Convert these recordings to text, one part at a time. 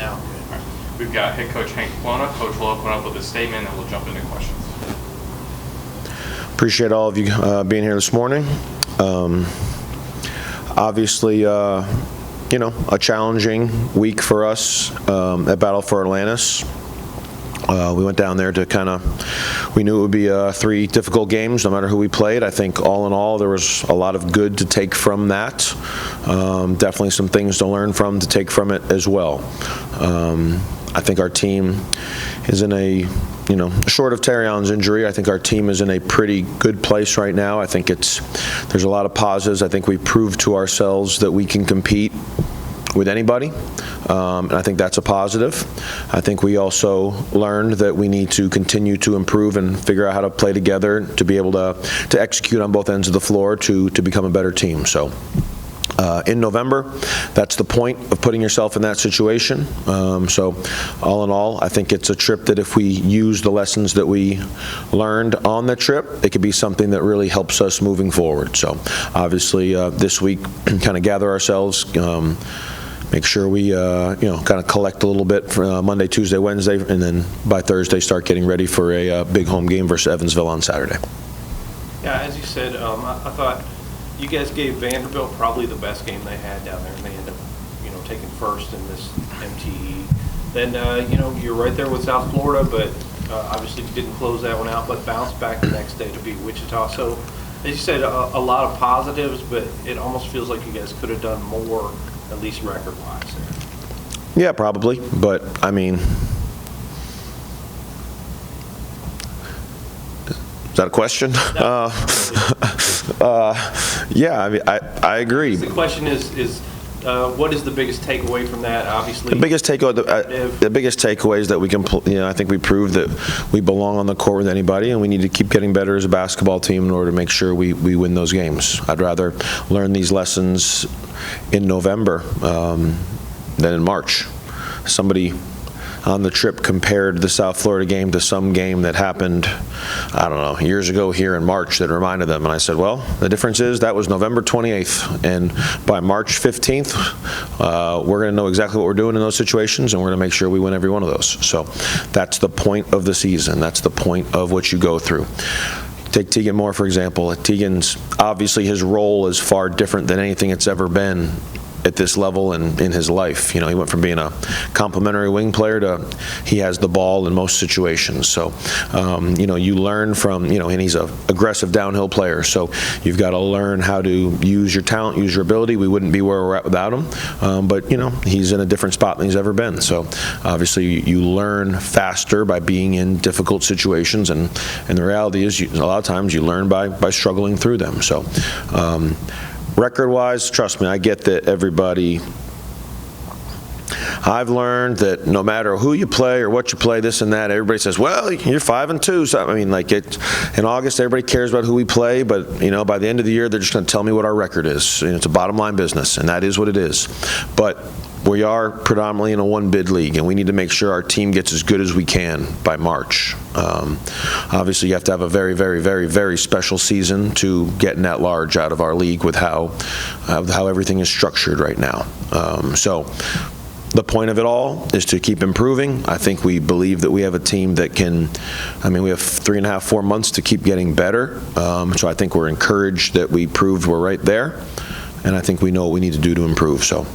Now. Right. We've got head coach Hank Plona. Coach will open up with a statement and we'll jump into questions. Appreciate all of you being here this morning. Obviously, a challenging week for us at Battle for Atlantis. We went down there to we knew it would be 3 difficult games no matter who we played. I think all in all there was a lot of good to take from that. Definitely some things to learn from, to take from it as well. I think our team is in a, short of Terrion's injury, I think our team is in a pretty good place right now. I think there's a lot of positives. I think we proved to ourselves that we can compete with anybody, and I think that's a positive. I think we also learned that we need to continue to improve and figure out how to play together to be able to execute on both ends of the floor to become a better team. So in November, that's the point of putting yourself in that situation. So all in all, I think it's a trip that if we use the lessons that we learned on the trip, it could be something that really helps us moving forward. So obviously this week, kind of gather ourselves, make sure we kind of collect a little bit for Monday, Tuesday, Wednesday, and then by Thursday start getting ready for a big home game versus Evansville on Saturday. Yeah, as you said, I thought you guys gave Vanderbilt probably the best game they had down there, and they ended up, taking first in this MTE. Then, you're right there with South Florida, but obviously you didn't close that one out, but bounced back the next day to beat Wichita. So, as you said, a lot of positives, but it almost feels like you guys could have done more, at least record-wise there. Yeah, probably, but I mean, is that a question? No. Yeah, I mean, I agree. The question is what is the biggest takeaway from that? Obviously, the biggest takeaway is that we can, I think we proved that we belong on the court with anybody, and we need to keep getting better as a basketball team in order to make sure we win those games. I'd rather learn these lessons in November than in March. Somebody on the trip compared the South Florida game to some game that happened, I don't know, years ago here in March that reminded them. And I said, well, the difference is that was November 28th. And by March 15th, we're going to know exactly what we're doing in those situations, and we're going to make sure we win every one of those. So that's the point of the season. That's the point of what you go through. Take Tegan Moore, for example. Tegan's, obviously his role is far different than anything it's ever been at this level in his life. He went from being a complimentary wing player to he has the ball in most situations. So, you learn from, and he's an aggressive downhill player. So you've got to learn how to use your talent, use your ability. We wouldn't be where we're at without him. But, he's in a different spot than he's ever been. So obviously you learn faster by being in difficult situations. And the reality is a lot of times you learn by struggling through them. So, record-wise, trust me, I get that everybody, I've learned that no matter who you play or what you play, this and that, everybody says, well, you're 5-2. So, I mean, in August, everybody cares about who we play, but, by the end of the year, they're just going to tell me what our record is. It's a bottom-line business, and that is what it is. But we are predominantly in a one-bid league, and we need to make sure our team gets as good as we can by March. Obviously, you have to have a very, very, very, very special season to get net large out of our league with how everything is structured right now. So the point of it all is to keep improving. I think we believe that we have a team that can, we have 3.5, 4 months to keep getting better. So I think we're encouraged that we proved we're right there. And I think we know what we need to do to improve. So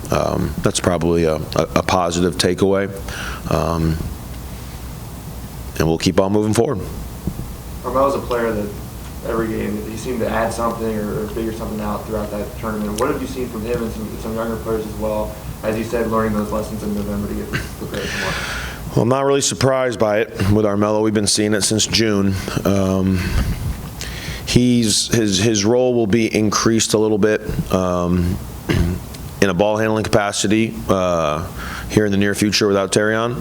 that's probably a positive takeaway. And we'll keep on moving forward. Carmel's a player that every game, he seemed to add something or figure something out throughout that tournament. What have you seen from him and some younger players as well, as you said, learning those lessons in November to get prepared for more? Well, I'm not really surprised by it with Armello. We've been seeing it since June. His role will be increased a little bit in a ball handling capacity here in the near future without Terrion.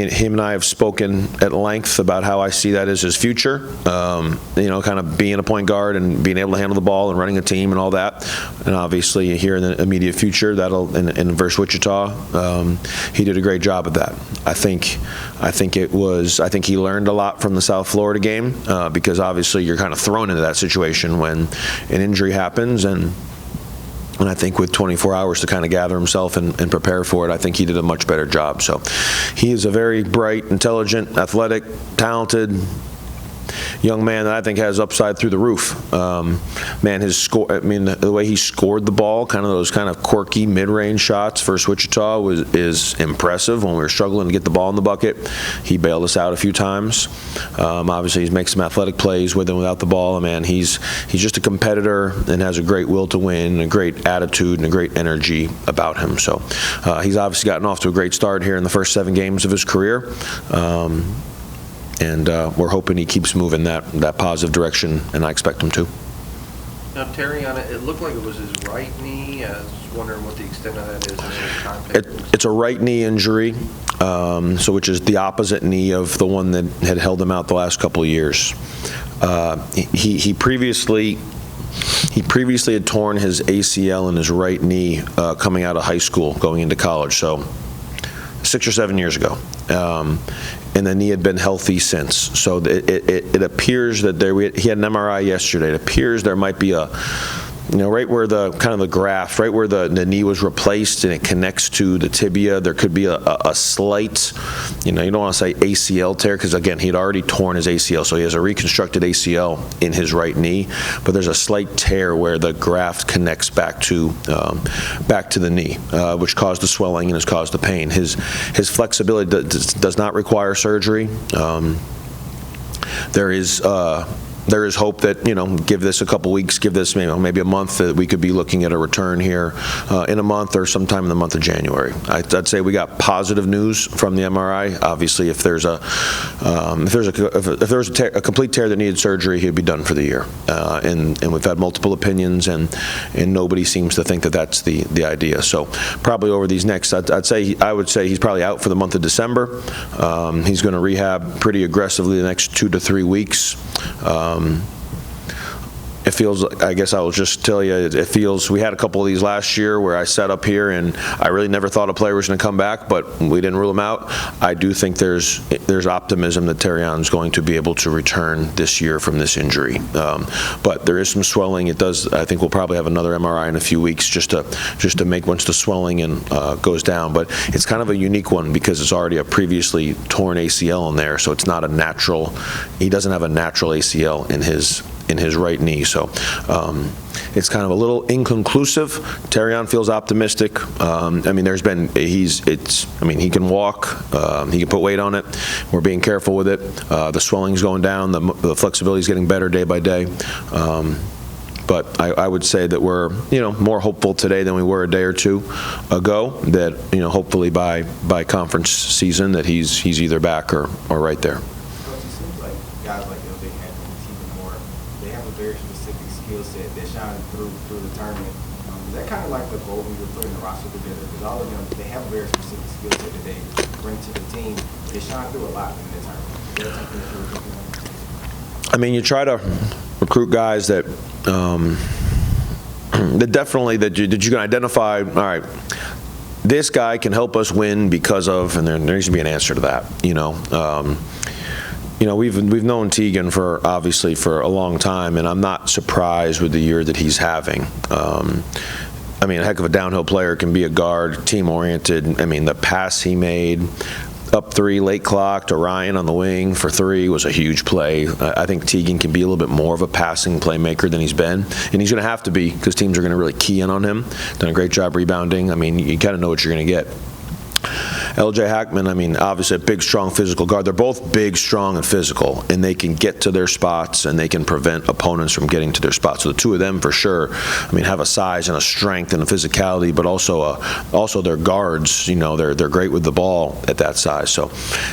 Him and I have spoken at length about how I see that as his future. Kind of being a point guard and being able to handle the ball and running a team and all that. And obviously here in the immediate future, that'll in versus Wichita, he did a great job of that. I think he learned a lot from the South Florida game because obviously you're kind of thrown into that situation when an injury happens, and And I think with 24 hours to kind of gather himself and prepare for it, I think he did a much better job. So he is a very bright, intelligent, athletic, talented young man that I think has upside through the roof. Man, his score, I mean, the way he scored the ball, kind of those kind of quirky mid-range shots versus Wichita is impressive. When we were struggling to get the ball in the bucket, he bailed us out a few times. Obviously, he's making some athletic plays with and without the ball. Man, he's just a competitor and has a great will to win, a great attitude, and a great energy about him. So he's obviously gotten off to a great start here in the first 7 games of his career. And we're hoping he keeps moving that positive direction, and I expect him to. Now, Terry, on it looked like it was his right knee. I was wondering what the extent of that is. And his contact. It's a right knee injury, which is the opposite knee of the one that had held him out the last couple of years. He previously had torn his ACL in his right knee coming out of high school, going into college. So 6 or 7 years ago. And the knee had been healthy since. So it appears that he had an MRI yesterday. It appears there might be right where the kind of the graft, right where the knee was replaced and it connects to the tibia, there could be a slight, you don't want to say ACL tear, because again, he'd already torn his ACL, so he has a reconstructed ACL in his right knee, but there's a slight tear where the graft connects back to the knee, which caused the swelling and has caused the pain. His flexibility does not require surgery. There is hope that, give this a couple weeks, give this maybe a month, that we could be looking at a return here in a month or sometime in the month of January. I'd say we got positive news from the MRI. Obviously, if there's a complete tear that needed surgery, he'd be done for the year. And we've had multiple opinions, and nobody seems to think that that's the idea. So probably over these next, I would say he's probably out for the month of December. He's going to rehab pretty aggressively the next 2 to 3 weeks. It feels, I guess I will just tell you, it feels, we had a couple of these last year where I sat up here and I really never thought a player was going to come back, but we didn't rule him out. I do think there's optimism that Terrion's going to be able to return this year from this injury. But there is some swelling. I think we'll probably have another MRI in a few weeks just to make once the swelling goes down. But it's kind of a unique one because it's already a previously torn ACL in there, so it's not a natural, he doesn't have a natural ACL in his right knee. So it's kind of a little inconclusive. Terrion feels optimistic. He can walk, he can put weight on it. We're being careful with it. The swelling's going down, the flexibility's getting better day by day. But I would say that we're, more hopeful today than we were a day or two ago, that, hopefully by conference season that he's either back or right there. Guys like LJ Hackman and Tegan Moore, they have a very specific skill set that shine through the tournament. Is that kind of like the goal when you're putting the roster together? Because all of them, they have a very specific skill set that they bring to the team. They shine through a lot in the tournament. Is that something that you're looking at? You try to recruit guys that definitely that you can identify. All right, this guy can help us win because of, and there needs to be an answer to that. We've known Tegan obviously for a long time, and I'm not surprised with the year that he's having. A heck of a downhill player, can be a guard, team-oriented. The pass he made, up 3, late clock to Ryan on the wing for 3 was a huge play. I think Tegan can be a little bit more of a passing playmaker than he's been, and he's going to have to be because teams are going to really key in on him. Done a great job rebounding. You kind of know what you're going to get. LJ Hackman, obviously a big, strong, physical guard. They're both big, strong, and physical, and they can get to their spots, and they can prevent opponents from getting to their spots. So the two of them, for sure, have a size and a strength and a physicality, but also their guards. They're great with the ball at that size. So,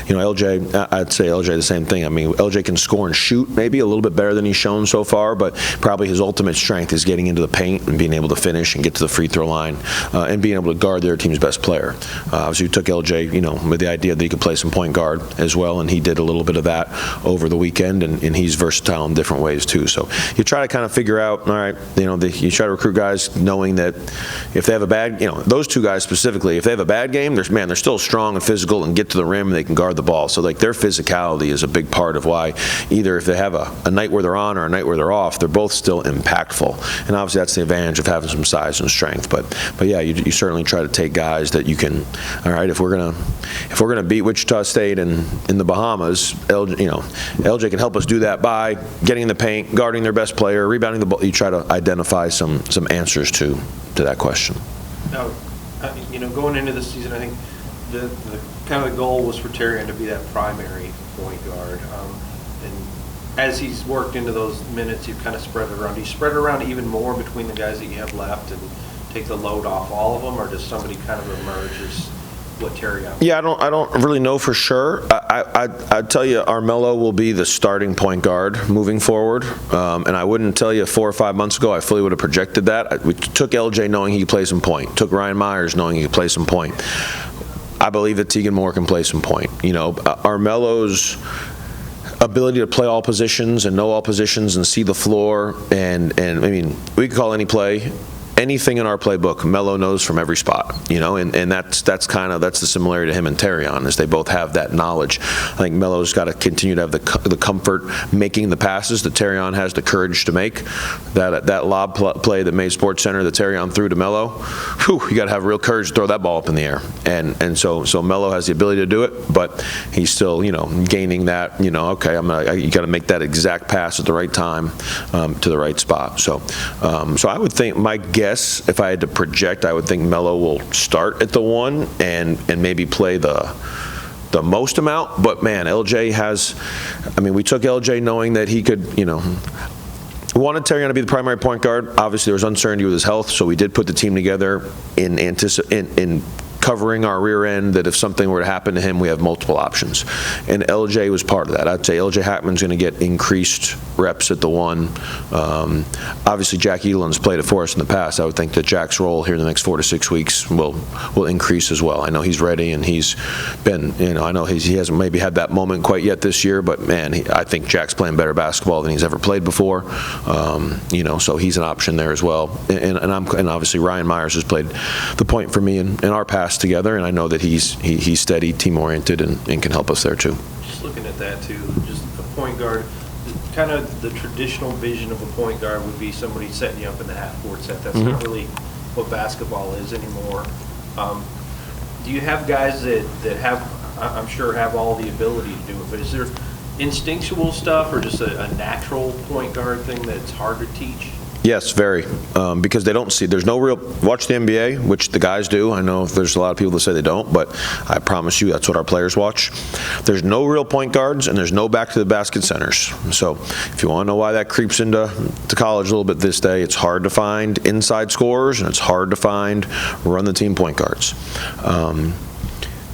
LJ, I'd say LJ the same thing. LJ can score and shoot maybe a little bit better than he's shown so far, but probably his ultimate strength is getting into the paint and being able to finish and get to the free throw line and being able to guard their team's best player. Obviously, we took LJ LJ, with the idea that he could play some point guard as well, and he did a little bit of that over the weekend, and he's versatile in different ways too. So you try to kind of figure out, all right, you try to recruit guys knowing that if they have a bad, those two guys specifically, if they have a bad game, they're still strong and physical and get to the rim and they can guard the ball. So like their physicality is a big part of why either if they have a night where they're on or a night where they're off, they're both still impactful. And obviously that's the advantage of having some size and strength. But yeah, you certainly try to take guys that you can. All right, if we're gonna beat Wichita State in the Bahamas, LJ can help us do that by getting in the paint, guarding their best player, rebounding the ball. You try to identify some answers to that question. Now, going into the season, I think the kind of the goal was for Terrion to be that primary point guard. And as he's worked into those minutes, you've kind of spread it around. Do you spread it around even more between the guys that you have left and take the load off all of them, or does somebody kind of emerge as what Terrion? Yeah, I don't really know for sure. I'd tell you Armello will be the starting point guard moving forward, and I wouldn't tell you 4 or 5 months ago I fully would have projected that. We took LJ knowing he could play some point, took Ryan Myers knowing he could play some point. I believe that Tegan Moore can play some point. Armello's ability to play all positions and know all positions and see the floor, and I mean, we could call anything in our playbook, Melo knows from every spot, and that's the similarity to him and Terrion, is they both have that knowledge. I think Melo's got to continue to have the comfort making the passes that Terrion has the courage to make. That lob play that made SportsCenter that Terrion threw to Melo, you got to have real courage to throw that ball up in the air, and so Melo has the ability to do it, but he's still gaining that. Okay, you got to make that exact pass at the right time to the right spot. So I would think my guess, if I had to project, I would think Melo will start at the 1 and maybe play the most amount. But man, LJ has, we took LJ knowing that he could, we wanted Terrion to be the primary point guard. Obviously there was uncertainty with his health, so we did put the team together in covering our rear end, that if something were to happen to him, we have multiple options. And LJ was part of that. I'd say LJ Hackman's going to get increased reps at the 1. Obviously, Jack Eland's played it for us in the past. I would think that Jack's role here in the next 4 to 6 weeks will increase as well. I know he's ready, and he's been, I know he hasn't maybe had that moment quite yet this year, but man, I think Jack's playing better basketball than he's ever played before. So he's an option there as well. And obviously Ryan Myers has played the point for me in our past together, and I know that he's steady, team-oriented, and can help us there too. Just looking at that too, just a point guard, kind of the traditional vision of a point guard would be somebody setting you up in the half-court set. That's not really what basketball is anymore. Do you have guys that have, I'm sure, have all the ability to do it, but is there instinctual stuff or just a natural point guard thing that's hard to teach? Yes, very, because they don't see, there's no real, watch the NBA, which the guys do. I know there's a lot of people that say they don't, but I promise you that's what our players watch. There's no real point guards, and there's no back to the basket centers. So if you want to know why that creeps into college a little bit this day, it's hard to find inside scorers, and it's hard to find run the team point guards.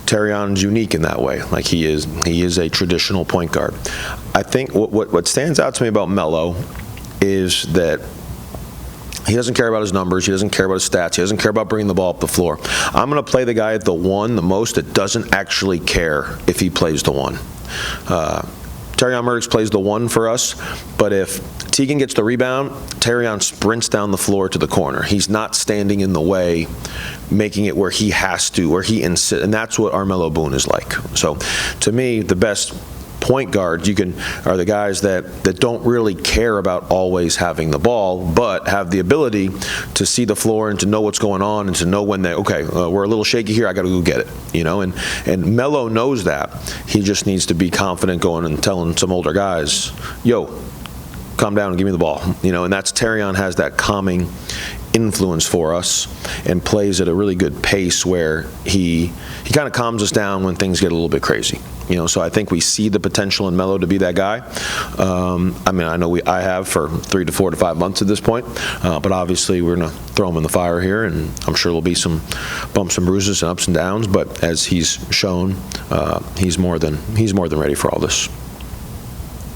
Terrion's unique in that way. Like he is a traditional point guard. I think what stands out to me about Melo is that he doesn't care about his numbers. He doesn't care about his stats. He doesn't care about bringing the ball up the floor. I'm going to play the guy at the 1 the most that doesn't actually care if he plays the 1. Terrion Murdoch plays the 1 for us, but if Tegan gets the rebound, Terrion sprints down the floor to the corner. He's not standing in the way, making it where he has to, where he insists, and that's what Armello Boone is like. So to me, the best point guards are the guys that don't really care about always having the ball, but have the ability to see the floor and to know what's going on and to know when we're a little shaky here, I got to go get it, and Melo knows that. He just needs to be confident going and telling some older guys, yo, calm down and give me the ball, and that's Terrion has that calming influence for us and plays at a really good pace where he kind of calms us down when things get a little bit crazy. So I think we see the potential in Melo to be that guy. I know I have for 3 to 4 to 5 months at this point, but obviously we're going to throw him in the fire here, and I'm sure there'll be some bumps and bruises and ups and downs, but as he's shown, he's more than ready for all this.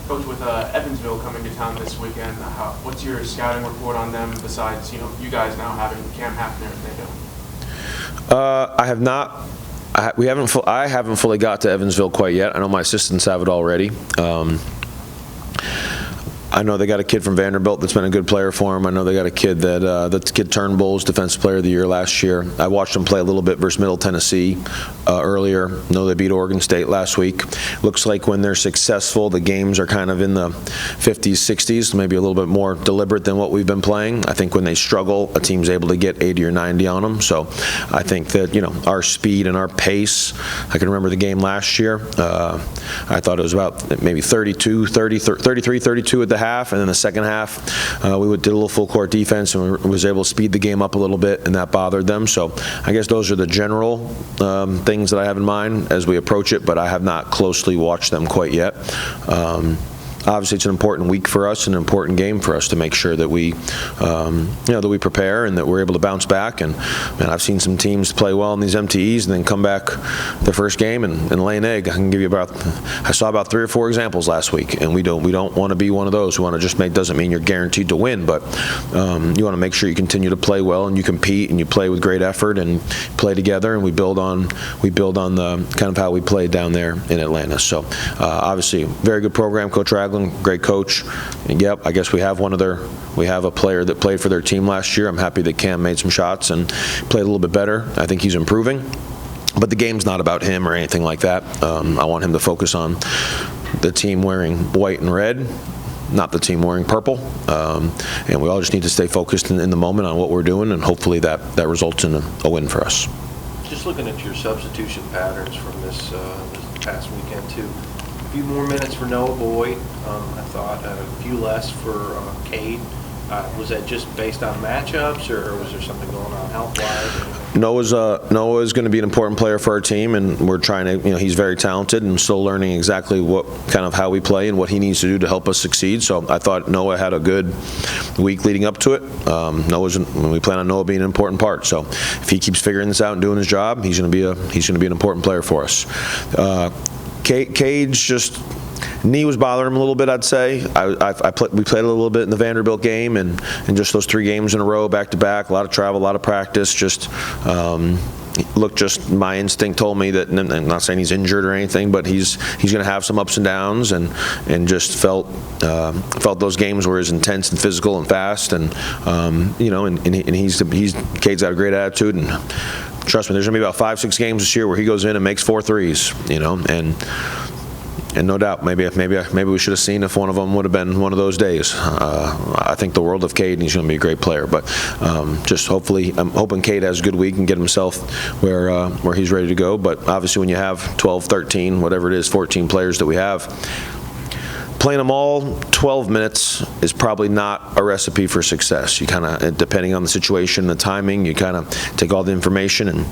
Coach, with Evansville coming to town this weekend, what's your scouting report on them besides, you guys now having Cam Hafner and they don't? I have not I haven't fully got to Evansville quite yet. I know my assistants have it already. I know they got a kid from Vanderbilt that's been a good player for them. I know they got a kid that kid Turnbull's Defensive Player of the Year last year. I watched them play a little bit versus Middle Tennessee earlier. I know they beat Oregon State last week. Looks like when they're successful, the games are kind of in the 50s, 60s, maybe a little bit more deliberate than what we've been playing. I think when they struggle, a team's able to get 80 or 90 on them. So I think that, our speed and our pace, I can remember the game last year. I thought it was about maybe 33, 32 at the half, and then the second half, we did a little full court defense and was able to speed the game up a little bit, and that bothered them. So I guess those are the general things that I have in mind as we approach it, but I have not closely watched them quite yet. Obviously, it's an important week for us, an important game for us to make sure that we, that we prepare and that we're able to bounce back. And I've seen some teams play well in these MTEs and then come back the first game and lay an egg. I saw about 3 or 4 examples last week, and we don't want to be one of those. We want to just doesn't mean you're guaranteed to win, but you want to make sure you continue to play well and you compete and you play with great effort and play together, and we build on the kind of how we played down there in Atlantis. So obviously, very good program, Coach Ragland. Great coach. And yep, I guess we have a player that played for their team last year. I'm happy that Cam made some shots and played a little bit better. I think he's improving. But the game's not about him or anything like that. I want him to focus on the team wearing white and red, not the team wearing purple. And we all just need to stay focused in the moment on what we're doing, and hopefully that results in a win for us. Just looking at your substitution patterns from this past weekend, too. A few more minutes for Noah Boyd, I thought, a few less for Cade. Was that just based on matchups, or was there something going on health-wise? Noah is going to be an important player for our team, and we're trying to, he's very talented and still learning exactly how we play and what he needs to do to help us succeed. So I thought Noah had a good week leading up to it. We plan on Noah being an important part. So if he keeps figuring this out and doing his job, he's going to be an important player for us. Cade's just knee was bothering him a little bit, I'd say. We played a little bit in the Vanderbilt game, and just those 3 games in a row, back to back, a lot of travel, a lot of practice. My instinct told me that, and I'm not saying he's injured or anything, but he's going to have some ups and downs, and just felt those games were as intense and physical and fast, and Cade's got a great attitude, and trust me, there's going to be about 5-6 games this year where he goes in and makes 4 threes, and no doubt, maybe we should have seen if one of them would have been one of those days. I think the world of Cade, and he's going to be a great player. But just hopefully, I'm hoping Cade has a good week and get himself where he's ready to go. But obviously, when you have 12, 13, whatever it is, 14 players that we have, playing them all 12 minutes is probably not a recipe for success. You kind of, depending on the situation, the timing, you kind of take all the information, and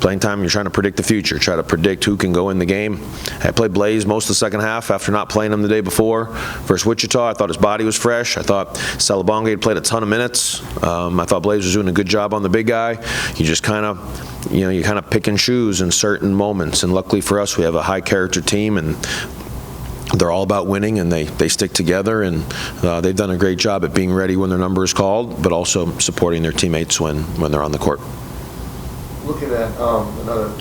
playing time, you're trying to predict the future, try to predict who can go in the game. I played Blaze most of the second half after not playing him the day before. Versus Wichita, I thought his body was fresh. I thought Salabonga had played a ton of minutes. I thought Blaze was doing a good job on the big guy. You just kind of, you kind of pick and choose in certain moments. And luckily for us, we have a high character team, and they're all about winning, and they stick together, and they've done a great job at being ready when their number is called, but also supporting their teammates when they're on the court. Looking at another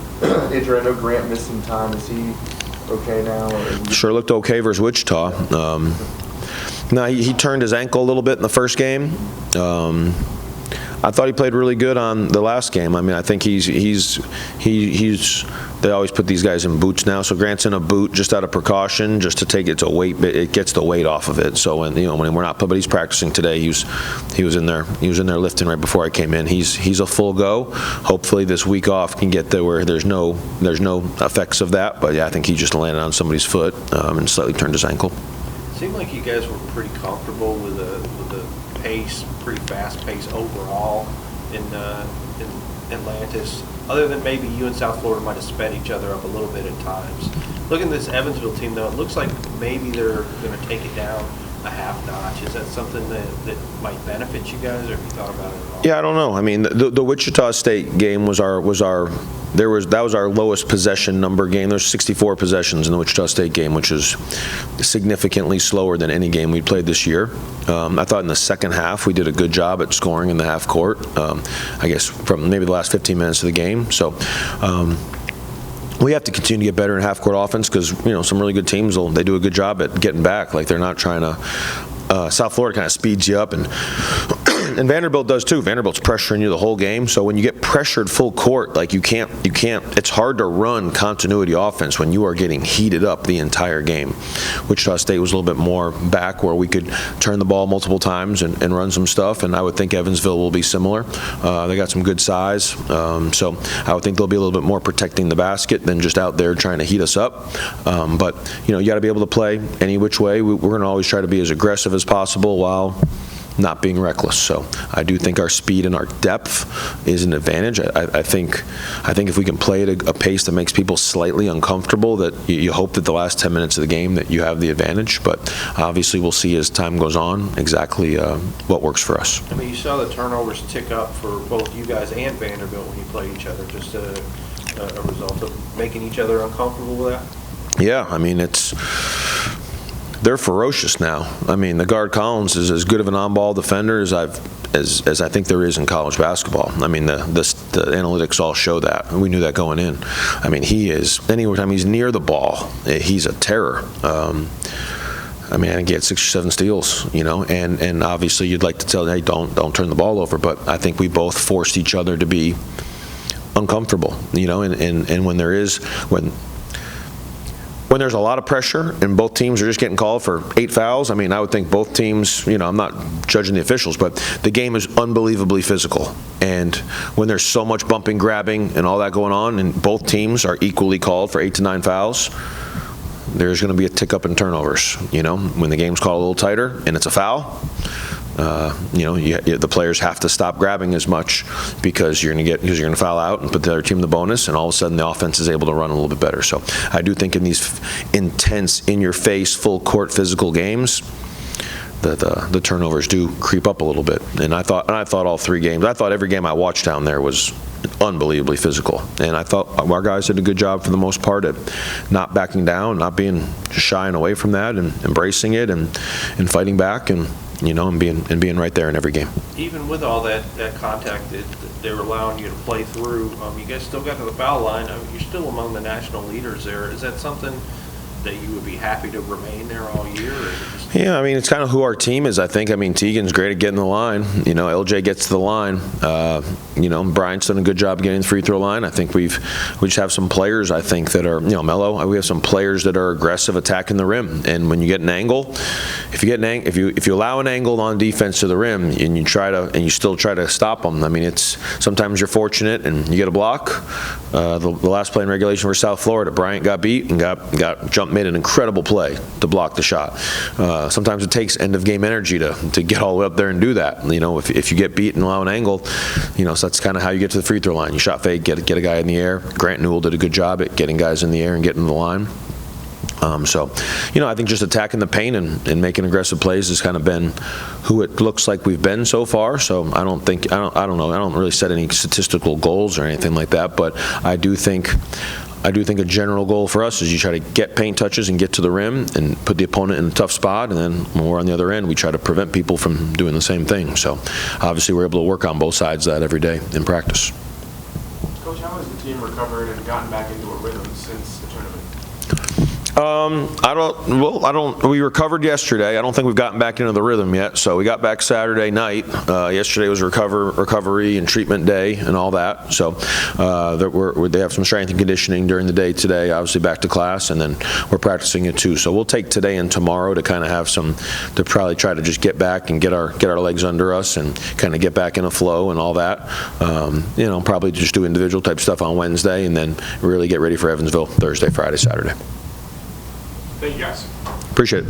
injury, I know Grant missed some time. Is he okay now? Sure looked okay versus Wichita. No, he turned his ankle a little bit in the first game. I thought he played really good on the last game. I mean, I think he's they always put these guys in boots now. So Grant's in a boot just out of precaution, just to take it to weight. It gets the weight off of it. So when we're not, but he's practicing today. He was in there lifting right before I came in. He's a full go. Hopefully this week off can get there where there's no effects of that. But yeah, I think he just landed on somebody's foot and slightly turned his ankle. It seemed like you guys were pretty comfortable with the pace, pretty fast pace overall in Atlantis. Other than maybe you and South Florida might have sped each other up a little bit at times. Looking at this Evansville team, though, it looks like maybe they're going to take it down a half notch. Is that something that might benefit you guys, or have you thought about it at all? Yeah, I don't know. I mean, the Wichita State game was our lowest possession number game. There's 64 possessions in the Wichita State game, which is significantly slower than any game we played this year. I thought in the second half we did a good job at scoring in the half court. I guess from maybe the last 15 minutes of the game. So we have to continue to get better in half-court offense because, some really good teams, they do a good job at getting back. Like, they're not trying to South Florida kind of speeds you up, and Vanderbilt does too. Vanderbilt's pressuring you the whole game, so when you get pressured full court, like you can't, it's hard to run continuity offense when you are getting heated up the entire game. Wichita State was a little bit more back where we could turn the ball multiple times and run some stuff, and I would think Evansville will be similar. They got some good size, so I would think they'll be a little bit more protecting the basket than just out there trying to heat us up. But, you got to be able to play any which way. We're going to always try to be as aggressive as possible while not being reckless. So I do think our speed and our depth is an advantage. I think if we can play at a pace that makes people slightly uncomfortable, that you hope that the last 10 minutes of the game that you have the advantage. But obviously we'll see as time goes on exactly what works for us. I mean, you saw the turnovers tick up for both you guys and Vanderbilt when you play each other, just a result of making each other uncomfortable with that? Yeah, I mean, they're ferocious now. I mean, the guard Collins is as good of an on-ball defender as I think there is in college basketball. I mean, the analytics all show that. We knew that going in. I mean, anytime he's near the ball, he's a terror. I mean, I think he had 6 or 7 steals, and obviously you'd like to tell, hey, don't turn the ball over. But I think we both forced each other to be uncomfortable, and when there's a lot of pressure and both teams are just getting called for 8 fouls, I mean, I would think both teams, I'm not judging the officials, but the game is unbelievably physical. And when there's so much bumping, grabbing, and all that going on, and both teams are equally called for 8 to 9 fouls, there's going to be a tick up in turnovers. When the game's called a little tighter and it's a foul, the players have to stop grabbing as much because you're going to foul out and put the other team in the bonus, and all of a sudden the offense is able to run a little bit better. So I do think in these intense, in-your-face, full-court physical games, the turnovers do creep up a little bit. And I thought all 3 games. I thought every game I watched down there was unbelievably physical, and I thought our guys did a good job for the most part at not backing down, not being shying away from that, and embracing it and fighting back and being right there in every game. Even with all that contact that they were allowing you to play through, you guys still got to the foul line. I mean, you're still among the national leaders there. Is that something that you would be happy to remain there all year? Or is it just... Yeah, I mean, it's kind of who our team is, I think. I mean, Tegan's great at getting the line. LJ gets to the line. Bryant's done a good job getting the free throw line. I think we just have some players, I think, that are, Mello, we have some players that are aggressive attacking the rim. And when you get an angle, if you allow an angle on defense to the rim and you still try to stop them, I mean, it's sometimes you're fortunate and you get a block. The last play in regulation for South Florida, Bryant got beat and made an incredible play to block the shot. Sometimes it takes end-of-game energy to get all the way up there and do that. If you get beat and allow an angle, so that's kind of how you get to the free throw line. You shot fake, get a guy in the air. Grant Newell did a good job at getting guys in the air and getting to the line. I think just attacking the paint and making aggressive plays has kind of been who it looks like we've been so far. So I don't really set any statistical goals or anything like that, but I do think a general goal for us is you try to get paint touches and get to the rim and put the opponent in a tough spot, and then when we're on the other end, we try to prevent people from doing the same thing. So obviously we're able to work on both sides of that every day in practice. Coach, how has the team recovered and gotten back into a rhythm since the tournament? We recovered yesterday. I don't think we've gotten back into the rhythm yet. So we got back Saturday night. Yesterday was recovery and treatment day and all that. So they have some strength and conditioning during the day today, obviously back to class, and then we're practicing it too. So we'll take today and tomorrow to kind of have to probably try to just get back and get our legs under us and kind of get back in a flow and all that. Probably just do individual type stuff on Wednesday and then really get ready for Evansville Thursday, Friday, Saturday. Thank you, guys. Appreciate it.